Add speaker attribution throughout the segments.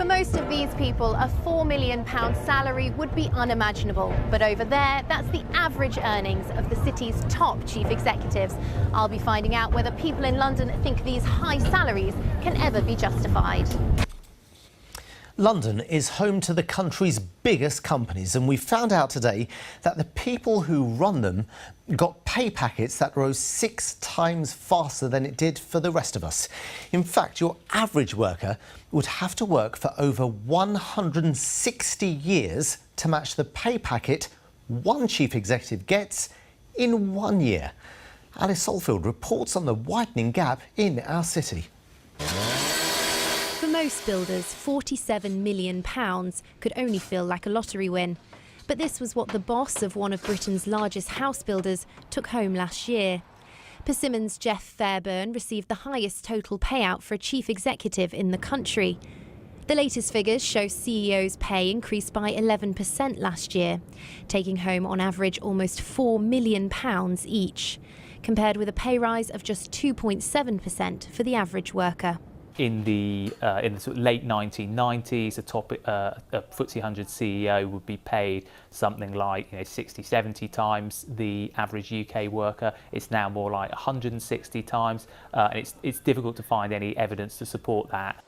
Speaker 1: For most of these people, a £4 million salary would be unimaginable. But over there, that's the average earnings of the city's top chief executives. I'll be finding out whether people in London think these high salaries can ever be justified.
Speaker 2: London is home to the country's biggest companies, and we found out today that the people who run them got pay packets that rose 6 times faster than it did for the rest of us. In fact, your average worker would have to work for over 160 years to match the pay packet one chief executive gets in 1 year. Salfield reports on the widening gap in our city.
Speaker 1: For most builders, £47 million could only feel like a lottery win. But this was what the boss of one of Britain's largest house builders took home last year. Persimmon's Jeff Fairburn received the highest total payout for a chief executive in the country. The latest figures show CEOs' pay increased by 11% last year, taking home on average almost £4 million each, compared with a pay rise of just 2.7% for the average worker.
Speaker 3: In the sort of late 1990s, a FTSE 100 CEO would be paid something like 60, 70 times the average UK worker. It's now more like 160 times, and it's difficult to find any evidence to support that.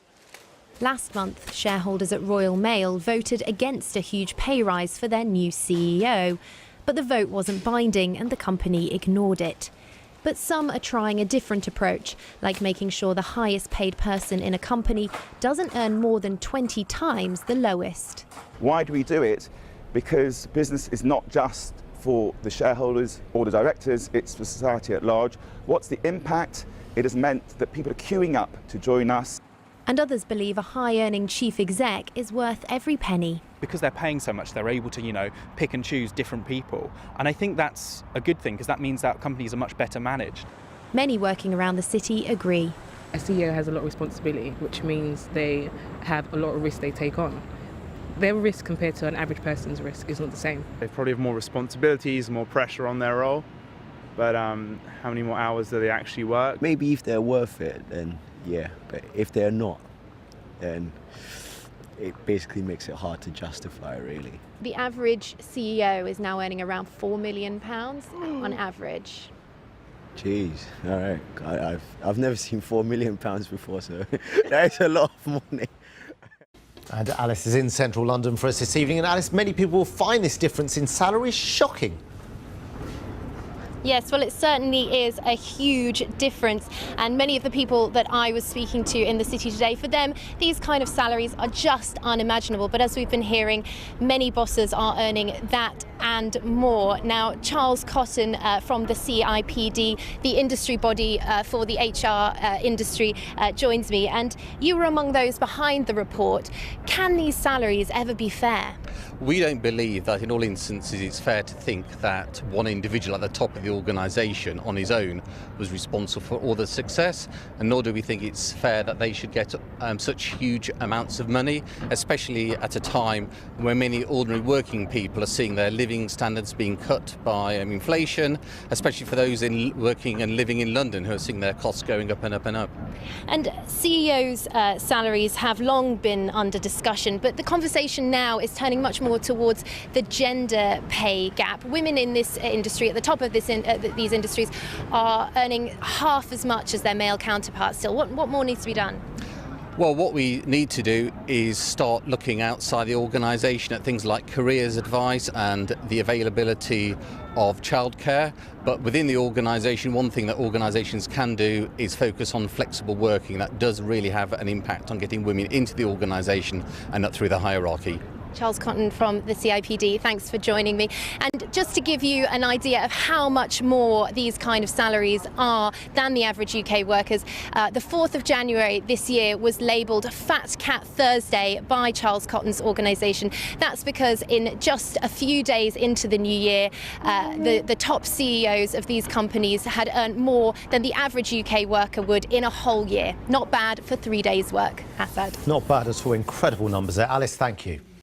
Speaker 1: Last month, shareholders at Royal Mail voted against a huge pay rise for their new CEO. But the vote wasn't binding and the company ignored it. But some are trying a different approach, like making sure the highest paid person in a company doesn't earn more than 20 times the lowest.
Speaker 4: Why do we do it? Because business is not just for the shareholders or the directors, it's for society at large. What's the impact? It has meant that people are queuing up to join us.
Speaker 1: And others believe a high-earning chief exec is worth every penny.
Speaker 5: Because they're paying so much, they're able to, pick and choose different people. And I think that's a good thing, because that means that companies are much better managed.
Speaker 1: Many working around the city agree.
Speaker 6: A CEO has a lot of responsibility, which means they have a lot of risk they take on. Their risk compared to an average person's risk is not the same.
Speaker 7: They probably have more responsibilities, more pressure on their role. But how many more hours do they actually work?
Speaker 8: Maybe if they're worth it, then yeah. But if they're not, then it basically makes it hard to justify, really.
Speaker 1: The average CEO is now earning around £4 million on average.
Speaker 8: Jeez, all right. I've never seen £4 million before, so that is a lot of money.
Speaker 2: And Alice is in central London for us this evening. And Alice, many people will find this difference in salaries shocking.
Speaker 1: Yes, well, it certainly is a huge difference. And many of the people that I was speaking to in the city today, for them, these kind of salaries are just unimaginable. But as we've been hearing, many bosses are earning that and more. Now, Charles Cotton from the CIPD, the industry body for the HR industry, joins me. And you were among those behind the report. Can these salaries ever be fair?
Speaker 9: We don't believe that in all instances it's fair to think that one individual at the top of the organisation on his own was responsible for all the success, and nor do we think it's fair that they should get such huge amounts of money, especially at a time when many ordinary working people are seeing their living standards being cut by inflation, especially for those working and living in London who are seeing their costs going up and up and up.
Speaker 1: And CEOs' salaries have long been under discussion, but the conversation now is turning much more towards the gender pay gap. Women in this industry, at the top of these industries, are earning half as much as their male counterparts still. What more needs to be done?
Speaker 9: Well, what we need to do is start looking outside the organisation at things like careers advice and the availability of childcare. But within the organisation, one thing that organisations can do is focus on flexible working. That does really have an impact on getting women into the organisation and up through the hierarchy.
Speaker 1: Charles Cotton from the CIPD, thanks for joining me. And just to give you an idea of how much more these kind of salaries are than the average UK workers, the 4th of January this year was labelled Fat Cat Thursday by Charles Cotton's organisation. That's because in just a few days into the new year, the top CEOs of these companies had earned more than the average UK worker would in a whole year. Not bad for 3 days' work, Assad.
Speaker 2: Not bad at all. Incredible numbers there. Alice, thank you.